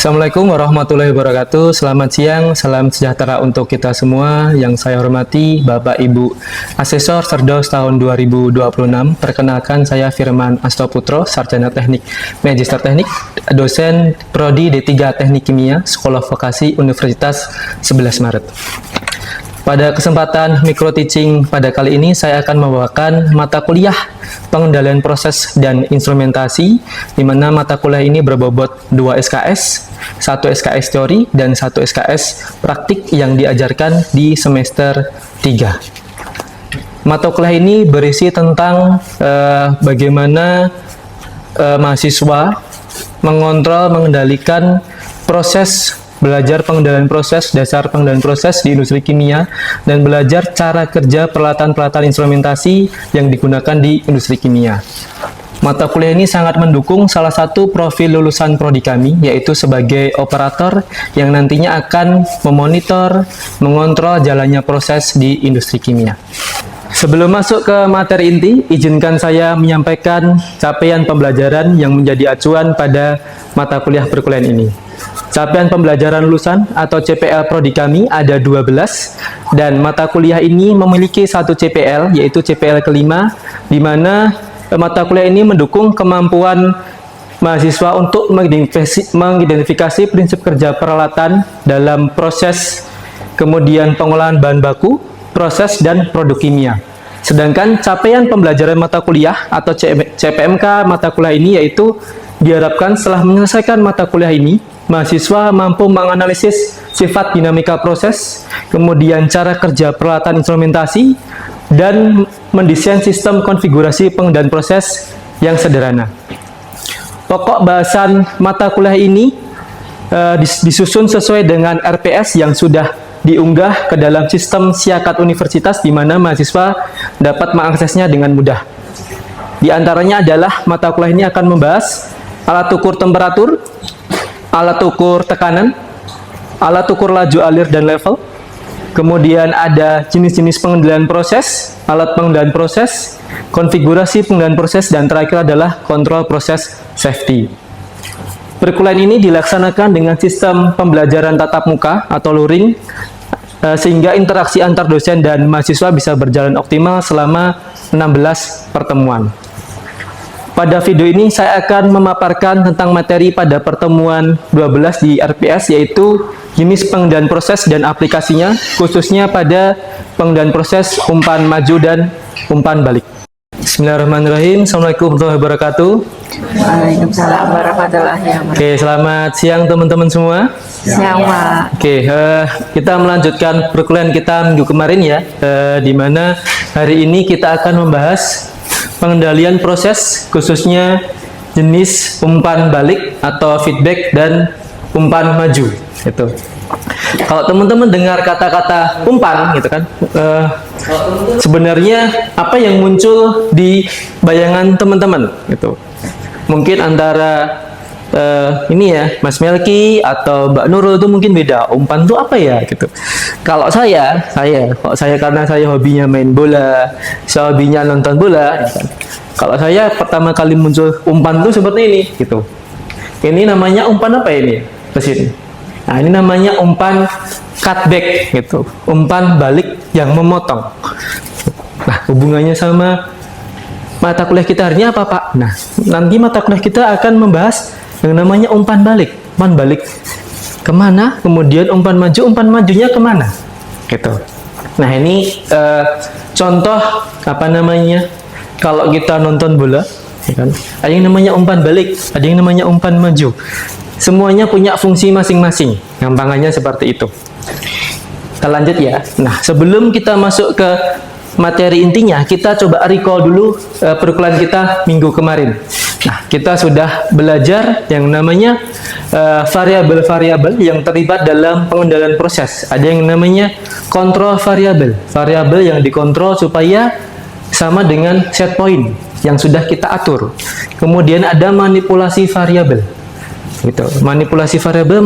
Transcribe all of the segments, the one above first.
Assalamualaikum warahmatullahi wabarakatuh. Selamat siang, salam sejahtera untuk kita semua. Yang saya hormati Bapak Ibu Asesor Serdos tahun 2026. Perkenalkan, saya Firman Astoputro, Sarjana Teknik Magister Teknik, dosen Prodi D3 Teknik Kimia, Sekolah Vokasi Universitas 11 Maret. Pada kesempatan micro teaching pada kali ini, saya akan membawakan mata kuliah pengendalian proses dan instrumentasi, di mana mata kuliah ini berbobot 2 SKS, 1 SKS teori dan 1 SKS praktik yang diajarkan di semester 3. Mata kuliah ini berisi tentang bagaimana mahasiswa mengontrol, mengendalikan proses, belajar pengendalian proses, dasar pengendalian proses di industri kimia, dan belajar cara kerja peralatan-peralatan instrumentasi yang digunakan di industri kimia. Mata kuliah ini sangat mendukung salah satu profil lulusan prodi kami, yaitu sebagai operator yang nantinya akan memonitor, mengontrol jalannya proses di industri kimia. Sebelum masuk ke materi inti, izinkan saya menyampaikan capaian pembelajaran yang menjadi acuan pada mata kuliah perkuliahan ini. Capaian pembelajaran lulusan atau CPL prodi kami ada 12, dan mata kuliah ini memiliki satu CPL, yaitu CPL kelima, di mana mata kuliah ini mendukung kemampuan mahasiswa untuk mengidentifikasi prinsip kerja peralatan dalam proses, kemudian pengolahan bahan baku, proses, dan produk kimia. Sedangkan capaian pembelajaran mata kuliah atau CPMK mata kuliah ini yaitu diharapkan setelah menyelesaikan mata kuliah ini, mahasiswa mampu menganalisis sifat dinamika proses, kemudian cara kerja peralatan instrumentasi, dan mendesain sistem konfigurasi pengendalian proses yang sederhana. Pokok bahasan mata kuliah ini disusun sesuai dengan RPS yang sudah diunggah ke dalam sistem Siakat Universitas, di mana mahasiswa dapat mengaksesnya dengan mudah. Di antaranya adalah mata kuliah ini akan membahas alat ukur temperatur, alat ukur tekanan, alat ukur laju alir dan level, kemudian ada jenis-jenis pengendalian proses, alat pengendalian proses, konfigurasi pengendalian proses, dan terakhir adalah kontrol proses safety. Perkuliahan ini dilaksanakan dengan sistem pembelajaran tatap muka atau luring, sehingga interaksi antar dosen dan mahasiswa bisa berjalan optimal selama 16 pertemuan. Pada video ini saya akan memaparkan tentang materi pada pertemuan 12 di RPS, yaitu jenis pengendalian proses dan aplikasinya, khususnya pada pengendalian proses umpan maju dan umpan balik. Bismillahirrahmanirrahim. Assalamualaikum warahmatullahi wabarakatuh. Waalaikumsalam warahmatullahi wabarakatuh. Oke, selamat siang teman-teman semua. Siang, Pak. Oke, kita melanjutkan perkuliahan kita minggu kemarin ya, di mana hari ini kita akan membahas pengendalian proses, khususnya jenis umpan balik atau feedback dan umpan maju. Gitu. Kalau teman-teman dengar kata-kata umpan, gitu kan, sebenarnya apa yang muncul di bayangan teman-teman? Gitu. Mungkin antara ini ya, Mas Melki atau Mbak Nurul itu mungkin beda. Umpan itu apa ya? Gitu. Kalau saya karena saya hobinya main bola, saya hobinya nonton bola. Ya kan. Kalau saya pertama kali muncul umpan itu seperti ini, gitu. Ini namanya umpan apa ini? Ke sini. Nah, ini namanya umpan cutback, gitu. Umpan balik yang memotong. Nah, hubungannya sama mata kuliah kita hari ini apa, Pak? Nah, nanti mata kuliah kita akan membahas yang namanya umpan balik. Umpan balik kemana? Kemudian umpan maju, umpan majunya kemana? Gitu. Nah, ini contoh apa namanya? Kalau kita nonton bola, ya kan? Ada yang namanya umpan balik, ada yang namanya umpan maju. Semuanya punya fungsi masing-masing. Gampangannya seperti itu. Kita lanjut ya. Nah, sebelum kita masuk ke materi intinya, kita coba recall dulu perkuliahan kita minggu kemarin. Nah, kita sudah belajar yang namanya variabel-variabel yang terlibat dalam pengendalian proses. Ada yang namanya kontrol variabel, variabel yang dikontrol supaya sama dengan set point yang sudah kita atur. Kemudian ada manipulasi variabel. Gitu. Manipulasi variabel,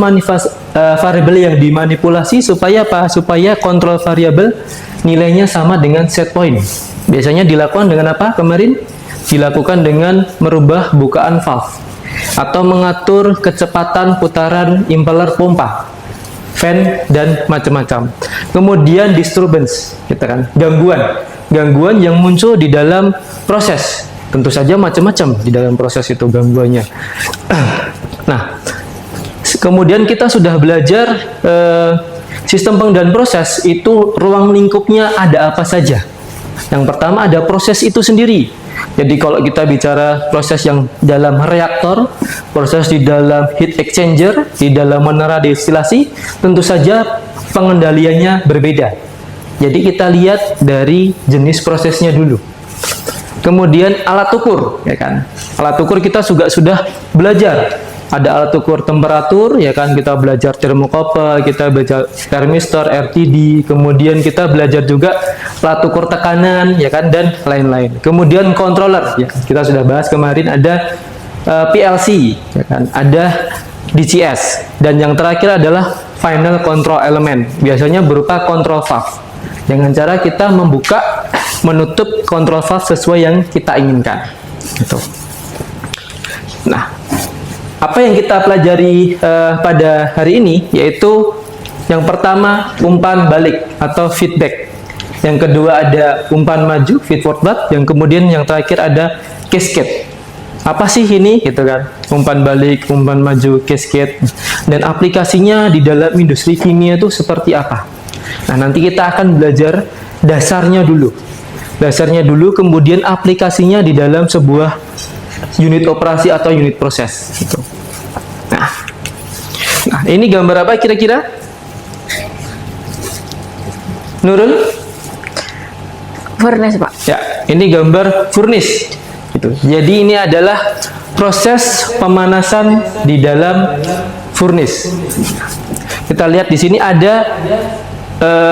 variabel yang dimanipulasi supaya apa? Supaya kontrol variabel nilainya sama dengan set point. Biasanya dilakukan dengan apa kemarin? Dilakukan dengan merubah bukaan valve. atau mengatur kecepatan putaran impeller pompa, fan, dan macam-macam. Kemudian disturbance, gitu kan, gangguan yang muncul di dalam proses. Tentu saja macam-macam di dalam proses itu gangguannya. Nah, kemudian kita sudah belajar sistem pengendalian proses itu ruang lingkupnya ada apa saja. Yang pertama ada proses itu sendiri. Jadi kalau kita bicara proses yang dalam reaktor, proses di dalam heat exchanger, di dalam menara destilasi, tentu saja pengendaliannya berbeda. Jadi kita lihat dari jenis prosesnya dulu. Kemudian alat ukur, ya kan? Alat ukur kita juga sudah belajar. Ada alat ukur temperatur, ya kan? Kita belajar termokouple, kita belajar thermistor, RTD, kemudian kita belajar juga alat ukur tekanan, ya kan? Dan lain-lain. Kemudian controller, ya. Kita sudah bahas kemarin ada PLC, ya kan? Ada DCS, dan yang terakhir adalah final control element. Biasanya berupa control valve. Dengan cara kita membuka, menutup control valve sesuai yang kita inginkan. Gitu. Nah, apa yang kita pelajari pada hari ini yaitu yang pertama umpan balik atau feedback. Yang kedua ada umpan maju, feed forward. Yang kemudian yang terakhir ada cascade. Apa sih ini? Gitu kan? Umpan balik, umpan maju, cascade. Dan aplikasinya di dalam industri kimia itu seperti apa? Nah, nanti kita akan belajar dasarnya dulu. Dasarnya dulu, kemudian aplikasinya di dalam sebuah unit operasi atau unit proses. Gitu. Nah, ini gambar apa kira-kira? Nurul? Furnace, Pak. Ya, ini gambar furnace. Gitu. Jadi ini adalah proses pemanasan di dalam furnace. Kita lihat di sini ada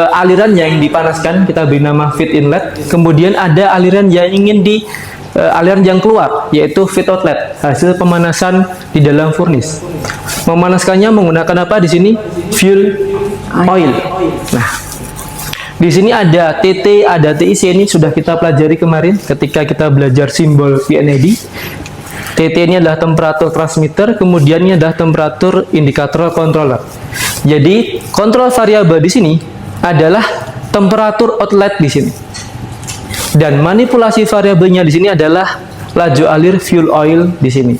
aliran yang dipanaskan, kita beri nama feed inlet. Kemudian ada aliran yang ingin aliran yang keluar, yaitu feed outlet, hasil pemanasan di dalam furnace. Memanaskannya menggunakan apa di sini? Fuel oil. Nah, di sini ada TT, ada TIC, ini sudah kita pelajari kemarin ketika kita belajar simbol PNAD. TT ini adalah temperatur transmitter, kemudian ini adalah temperatur indikator controller. Jadi, kontrol variabel di sini adalah temperatur outlet di sini. Dan manipulasi variabelnya di sini adalah laju alir fuel oil di sini.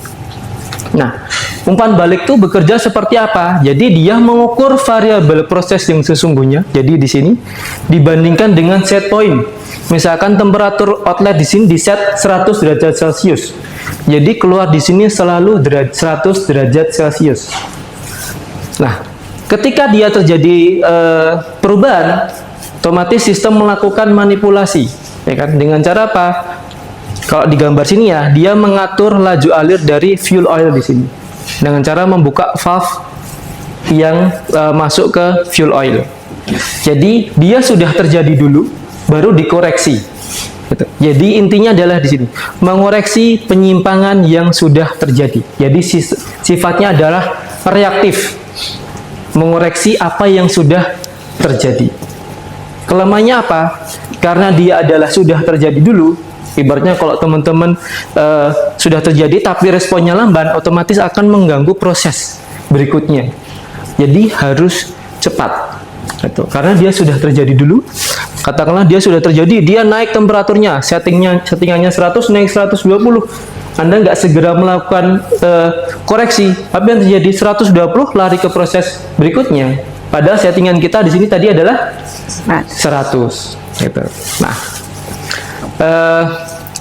Nah, umpan balik itu bekerja seperti apa? Jadi dia mengukur variabel proses yang sesungguhnya. Jadi di sini dibandingkan dengan set point. Misalkan temperatur outlet di sini di set 100 derajat Celcius. Jadi keluar di sini selalu 100 derajat Celcius. Nah, ketika dia terjadi perubahan, otomatis sistem melakukan manipulasi, ya kan? Dengan cara apa? Kalau di gambar sini ya, dia mengatur laju alir dari fuel oil di sini dengan cara membuka valve yang masuk ke fuel oil. Jadi dia sudah terjadi dulu, baru dikoreksi. Gitu. Jadi intinya adalah di sini mengoreksi penyimpangan yang sudah terjadi. Jadi sifatnya adalah reaktif, mengoreksi apa yang sudah terjadi. Kelemahannya apa? Karena dia adalah sudah terjadi dulu. Ibaratnya kalau teman-teman sudah terjadi tapi responnya lamban, otomatis akan mengganggu proses berikutnya. Jadi harus cepat. Gitu. Karena dia sudah terjadi dulu. Katakanlah dia sudah terjadi, dia naik temperaturnya, settingannya 100 naik 120. Anda nggak segera melakukan koreksi, tapi yang terjadi 120 lari ke proses berikutnya. Padahal settingan kita di sini tadi adalah 100. Gitu. Nah,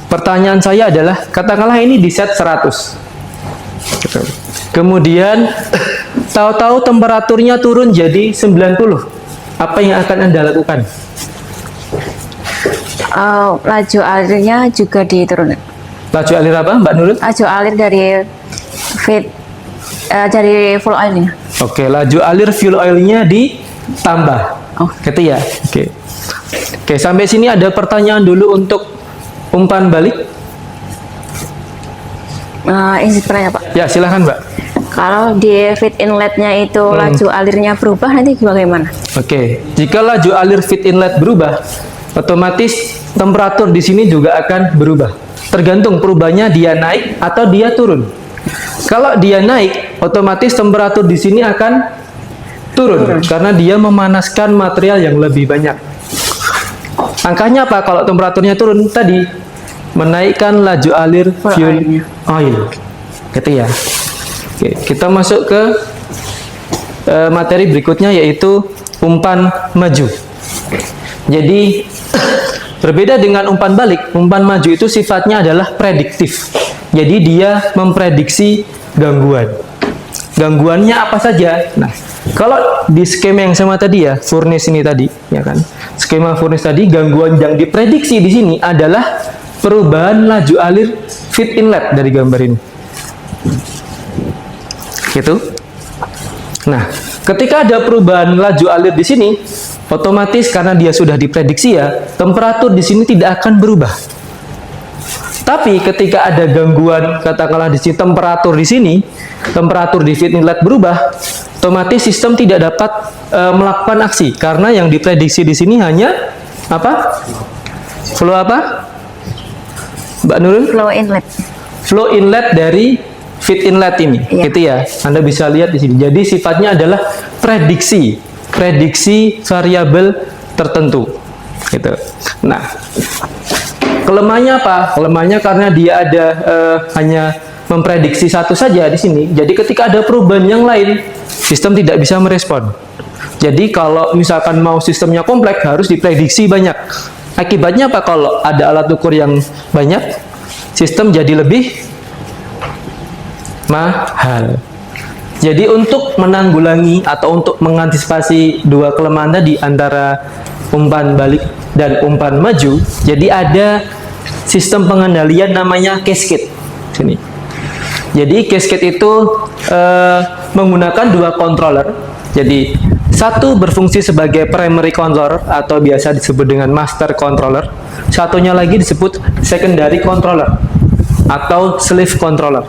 pertanyaan saya adalah, katakanlah ini di set 100. Gitu. Kemudian tahu-tahu temperaturnya turun jadi 90. Apa yang akan Anda lakukan? Laju alirnya juga diturunkan. Laju alir apa, Mbak Nurul? Laju alir dari dari full oilnya. Oke, laju alir fuel oilnya ditambah. Oh, gitu ya. Oke. Oke, sampai sini ada pertanyaan dulu untuk umpan balik. Ini sebenarnya, Pak. Ya, silahkan Mbak. Kalau di feed inletnya itu laju alirnya berubah, nanti bagaimana? Oke, jika laju alir feed inlet berubah, otomatis temperatur di sini juga akan berubah. Tergantung perubahannya dia naik atau dia turun. Kalau dia naik, otomatis temperatur di sini akan turun karena dia memanaskan material yang lebih banyak. Angkanya apa kalau temperaturnya turun? Tadi menaikkan laju alir fuel oil. Gitu ya. Oke, kita masuk ke materi berikutnya, yaitu umpan maju. Jadi berbeda dengan umpan balik, umpan maju itu sifatnya adalah prediktif. Jadi dia memprediksi gangguan. Gangguannya apa saja? Nah, kalau di skema yang sama tadi ya, furnace ini tadi, ya kan? Skema furnace tadi, gangguan yang diprediksi di sini adalah perubahan laju alir feed inlet dari gambar ini. Gitu. Nah, ketika ada perubahan laju alir di sini, otomatis karena dia sudah diprediksi ya, temperatur di sini tidak akan berubah. Tapi ketika ada gangguan, katakanlah di sini temperatur di sini, temperatur di feed inlet berubah, otomatis sistem tidak dapat melakukan aksi karena yang diprediksi di sini hanya apa? Flow apa? Mbak Nurul? Flow inlet. Flow inlet dari feed inlet ini, gitu ya. Anda bisa lihat di sini. Jadi sifatnya adalah prediksi variabel tertentu, gitu. Nah, kelemahannya apa? Kelemahannya karena dia ada hanya memprediksi satu saja di sini. Jadi ketika ada perubahan yang lain, sistem tidak bisa merespon. Jadi kalau misalkan mau sistemnya kompleks, harus diprediksi banyak. Akibatnya apa? Kalau ada alat ukur yang banyak, sistem jadi lebih mahal. Jadi untuk menanggulangi atau untuk mengantisipasi dua kelemahan tadi antara umpan balik dan umpan maju, jadi ada sistem pengendalian namanya cascade. Sini. Jadi cascade itu menggunakan dua controller. Jadi satu berfungsi sebagai primary controller atau biasa disebut dengan master controller. Satunya lagi disebut secondary controller atau slave controller.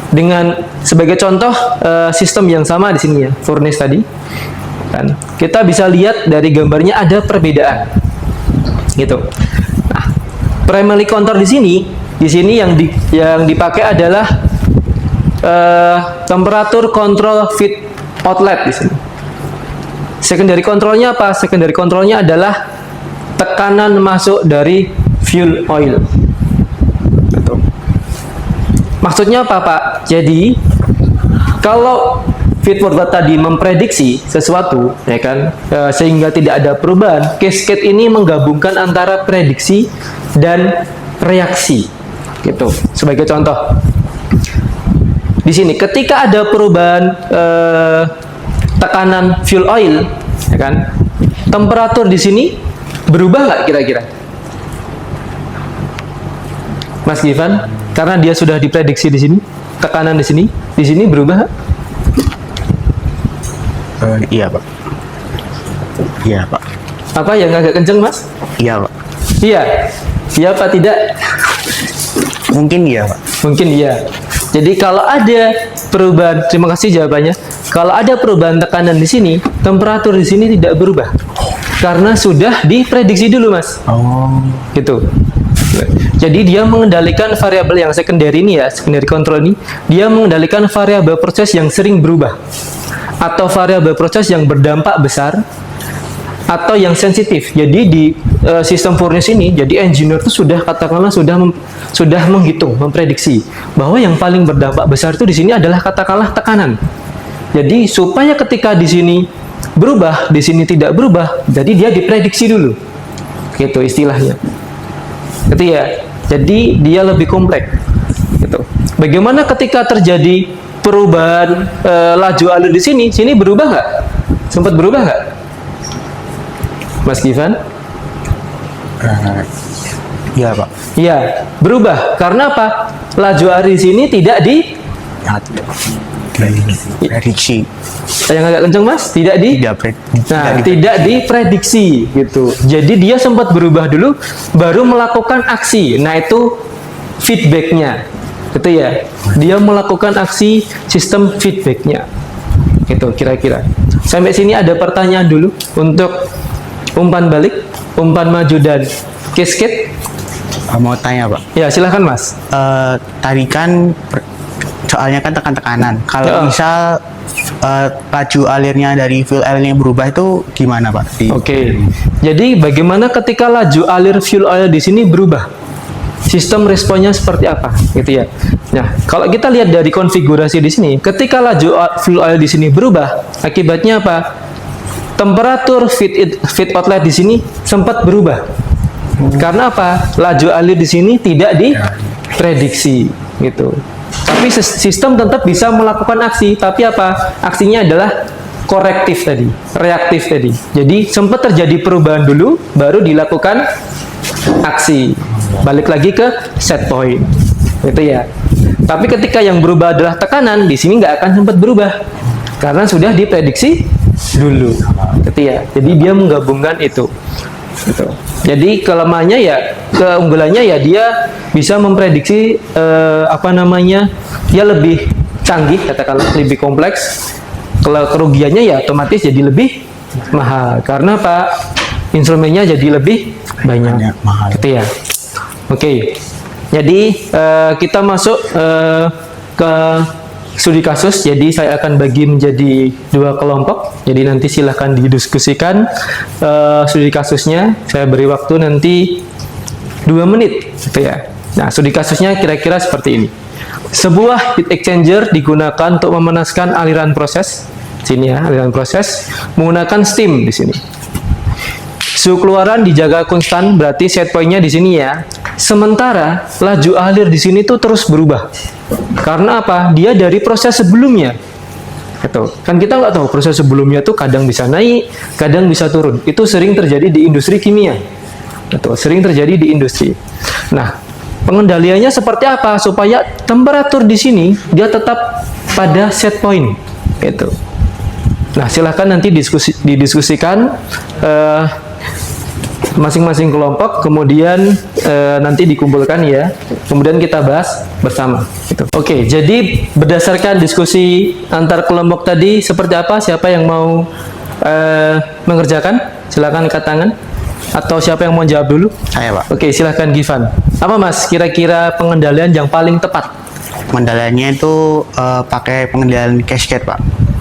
Dengan sebagai contoh sistem yang sama di sini ya, furnace tadi. Kan? Kita bisa lihat dari gambarnya ada perbedaan. Gitu. Nah, primary controller di sini yang dipakai adalah temperatur control feed outlet di sini. Secondary controlnya apa? Secondary controlnya adalah tekanan masuk dari fuel oil. Gitu. Maksudnya apa, Pak? Jadi kalau feed forward tadi memprediksi sesuatu, ya kan, sehingga tidak ada perubahan, cascade ini menggabungkan antara prediksi dan reaksi. Gitu. Sebagai contoh, di sini ketika ada perubahan tekanan fuel oil, ya kan, temperatur di sini berubah nggak kira-kira, Mas Givan? Karena dia sudah diprediksi di sini, tekanan di sini berubah nggak? Iya, Pak. Iya, Pak. Apa yang agak kenceng, Mas? Iya, Pak. Iya. Iya apa tidak? Mungkin iya, Pak. Mungkin iya. Jadi kalau ada perubahan, terima kasih jawabannya. Kalau ada perubahan tekanan di sini, temperatur di sini tidak berubah. Karena sudah diprediksi dulu, Mas. Oh. Gitu. Jadi dia mengendalikan variabel yang secondary ini ya, secondary control ini, dia mengendalikan variabel proses yang sering berubah. Atau variabel proses yang berdampak besar atau yang sensitif. Jadi di sistem furnace ini, jadi engineer itu sudah katakanlah sudah menghitung, memprediksi bahwa yang paling berdampak besar itu di sini adalah katakanlah tekanan. Jadi supaya ketika di sini berubah, di sini tidak berubah, jadi dia diprediksi dulu. Gitu istilahnya. Gitu ya. Jadi dia lebih kompleks. Gitu. Bagaimana ketika terjadi perubahan laju alir di sini berubah nggak? Sempat berubah nggak? Mas Givan? Iya, Pak. Iya, berubah. Karena apa? Laju air di sini tidak Prediksi. yang agak kenceng, Mas? Tidak diprediksi gitu. Jadi dia sempat berubah dulu, baru melakukan aksi. Nah, itu feedbacknya, gitu ya. Dia melakukan aksi sistem feedbacknya, gitu kira-kira. Sampai sini ada pertanyaan dulu untuk umpan balik, umpan maju dan cascade. Mau tanya, Pak. Ya, silahkan Mas. Tadi kan soalnya kan tekan-tekanan. Ya. Kalau misal laju alirnya dari fuel oil-nya berubah itu gimana Pak? Oke. Jadi bagaimana ketika laju alir fuel oil di sini berubah? Sistem responnya seperti apa, gitu ya. Nah, kalau kita lihat dari konfigurasi di sini, ketika laju fuel oil di sini berubah, akibatnya apa? Temperatur feed outlet di sini sempat berubah. Karena apa? Laju alir di sini tidak diprediksi, gitu. Tapi sistem tetap bisa melakukan aksi, tapi apa? Aksinya adalah korektif tadi, reaktif tadi. Jadi sempat terjadi perubahan dulu, baru dilakukan aksi. Balik lagi ke set point, gitu ya. Tapi ketika yang berubah adalah tekanan, di sini nggak akan sempat berubah, karena sudah diprediksi dulu, gitu ya. Jadi dia menggabungkan itu. Gitu. Jadi kelemahannya ya, keunggulannya ya dia bisa memprediksi dia lebih canggih, katakanlah lebih kompleks. Kalau kerugiannya ya otomatis jadi lebih mahal karena Pak instrumennya jadi lebih banyak, mahal. gitu ya. Oke. Jadi kita masuk ke studi kasus. Jadi saya akan bagi menjadi 2 kelompok. Jadi nanti silahkan didiskusikan studi kasusnya. Saya beri waktu nanti 2 menit, gitu ya. Nah, studi kasusnya kira-kira seperti ini. Sebuah heat exchanger digunakan untuk memanaskan aliran proses. Sini ya, aliran proses menggunakan steam di sini. Suhu keluaran dijaga konstan, berarti set point-nya di sini ya. Sementara laju alir di sini tuh terus berubah. Karena apa? Dia dari proses sebelumnya. Gitu. Kan kita nggak tahu proses sebelumnya tuh kadang bisa naik, kadang bisa turun. Itu sering terjadi di industri kimia. Gitu. Sering terjadi di industri. Nah, pengendaliannya seperti apa supaya temperatur di sini dia tetap pada set point, gitu. Nah, silahkan nanti didiskusikan masing-masing kelompok, kemudian nanti dikumpulkan ya, kemudian kita bahas bersama. Gitu. Oke, jadi berdasarkan diskusi antar kelompok tadi seperti apa? Siapa yang mau mengerjakan? Silahkan angkat tangan. Atau siapa yang mau jawab dulu? Saya Pak. Oke, silahkan Givan. Apa Mas, kira-kira pengendalian yang paling tepat? Pengendaliannya itu pakai pengendalian cascade Pak.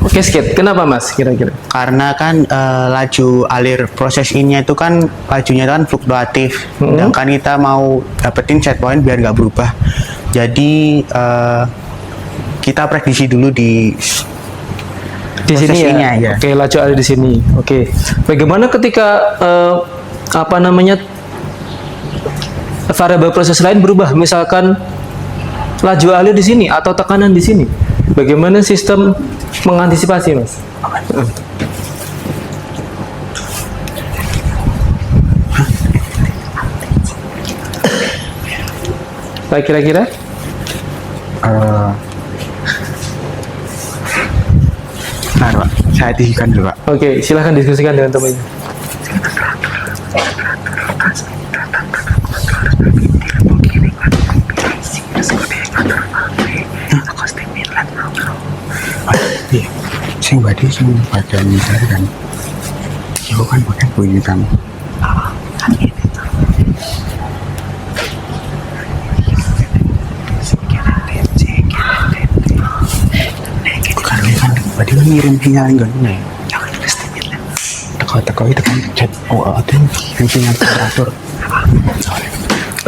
Cascade, kenapa Mas kira-kira? Karena kan laju alir proses ini itu kan lajunya kan fluktuatif. Sedangkan kita mau dapetin set point biar nggak berubah. Jadi kita prediksi dulu di sini prosesinya, ya. ya. Oke, laju alir di sini. Oke. Bagaimana ketika variabel proses lain berubah, misalkan laju alir di sini atau tekanan di sini? Bagaimana sistem mengantisipasi, Mas? Baik, kira-kira? Bentar Pak, saya diskusikan dulu Pak. Oke, silahkan diskusikan dengan temannya. Saya berarti sing pada misalnya kan, itu kan bukan bunyi kamu. Karena kan berarti kan ngirim sinyal enggak nih. Teko itu kan chat ada yang sinyal temperatur.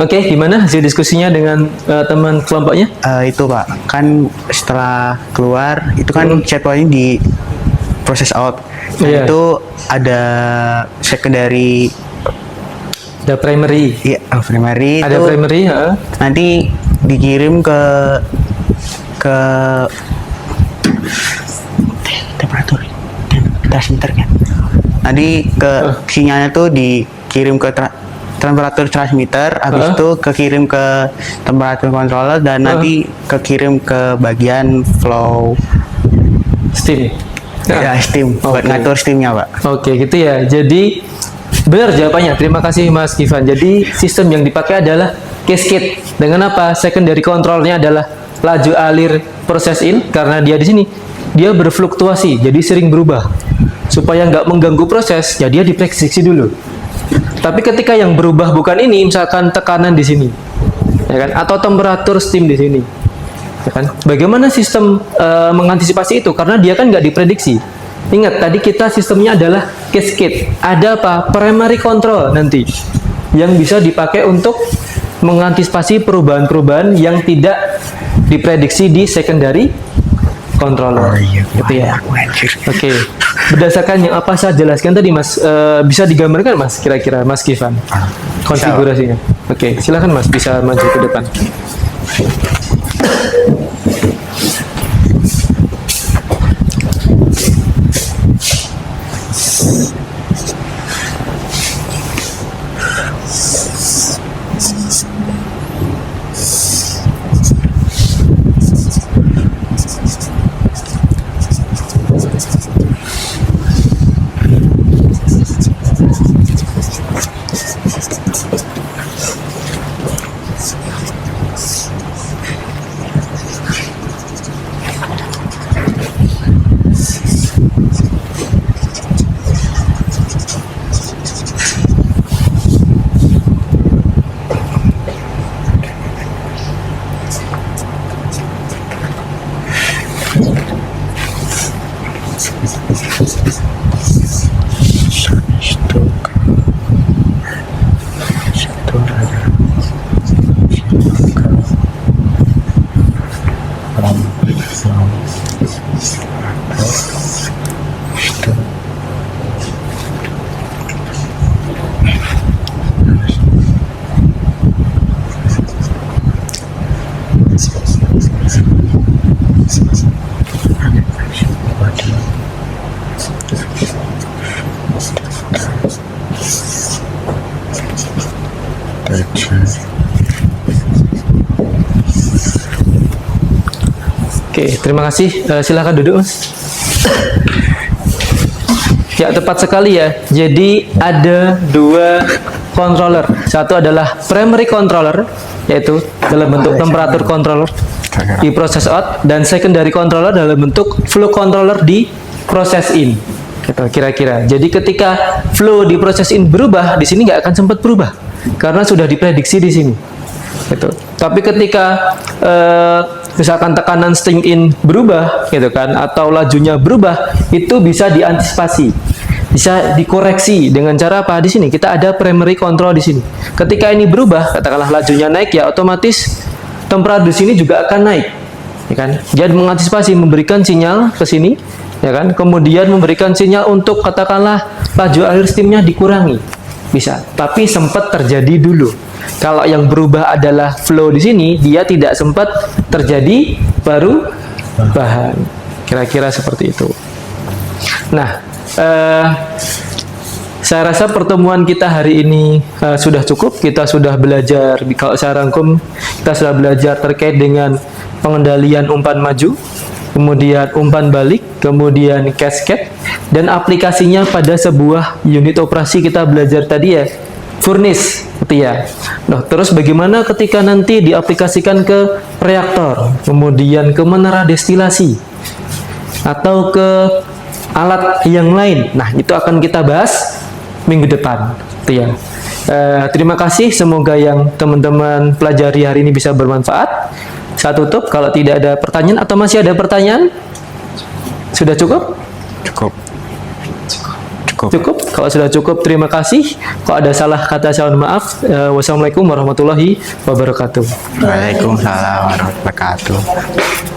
Oke, gimana hasil diskusinya dengan teman kelompoknya? Itu Pak, kan setelah keluar itu kan set point di proses out. Nah, Iya. itu ada secondary, Ada primary. ya primary Ada itu primary, heeh. nanti dikirim ke temperatur transmitter kan. Nanti ke sinyalnya tuh dikirim ke temperatur transmitter, habis itu kekirim ke temperatur controller dan nanti kekirim ke bagian flow Steam. ya steam buat Oke. ngatur steamnya Pak. Oke, gitu ya. Jadi benar jawabannya. Terima kasih Mas Givan. Jadi sistem yang dipakai adalah cascade. Dengan apa? Secondary controlnya adalah laju alir proses in, karena dia di sini dia berfluktuasi, jadi sering berubah. Supaya nggak mengganggu proses, ya dia diprediksi dulu. Tapi ketika yang berubah bukan ini, misalkan tekanan di sini, ya kan, atau temperatur steam di sini, Ya kan? Bagaimana sistem mengantisipasi itu? Karena dia kan nggak diprediksi. Ingat, tadi kita sistemnya adalah cascade. Ada apa? Primary control nanti yang bisa dipakai untuk mengantisipasi perubahan-perubahan yang tidak diprediksi di secondary controller. Gitu ya. Oke. Berdasarkan yang apa saya jelaskan tadi, Mas, bisa digambarkan, Mas, kira-kira, Mas Kifan, konfigurasinya. Oke, silakan, Mas, bisa maju ke depan. Oke, terima kasih. Silakan duduk, Mas. Ya, tepat sekali ya. Jadi ada dua controller. Satu adalah primary controller, yaitu dalam bentuk temperatur controller di proses out, dan secondary controller dalam bentuk flow controller di proses in. Gitu, kira-kira. Jadi ketika flow di proses in berubah, di sini nggak akan sempat berubah karena sudah diprediksi di sini. Gitu. Tapi ketika misalkan tekanan steam in berubah, gitu kan, atau lajunya berubah, itu bisa diantisipasi, bisa dikoreksi dengan cara apa? Di sini kita ada primary control di sini. Ketika ini berubah, katakanlah lajunya naik, ya otomatis temperatur di sini juga akan naik, ya kan? Jadi mengantisipasi, memberikan sinyal ke sini, ya kan? Kemudian memberikan sinyal untuk katakanlah laju air steamnya dikurangi, bisa. Tapi sempat terjadi dulu. Kalau yang berubah adalah flow di sini, dia tidak sempat terjadi perubahan. Kira-kira seperti itu. Nah, saya rasa pertemuan kita hari ini sudah cukup. Kita sudah belajar, kalau saya rangkum, kita sudah belajar terkait dengan pengendalian umpan maju, kemudian umpan balik, kemudian cascade, dan aplikasinya pada sebuah unit operasi. Kita belajar tadi ya, furnace, gitu ya. Nah, terus bagaimana ketika nanti diaplikasikan ke reaktor, kemudian ke menara destilasi, atau ke alat yang lain. Nah, itu akan kita bahas minggu depan, gitu ya. Terima kasih, semoga yang teman-teman pelajari hari ini bisa bermanfaat. Saya tutup, kalau tidak ada pertanyaan atau masih ada pertanyaan? Sudah cukup? Cukup. Kalau sudah cukup, terima kasih. Kalau ada salah kata, saya mohon maaf. Wassalamualaikum warahmatullahi wabarakatuh. Waalaikumsalam warahmatullahi wabarakatuh.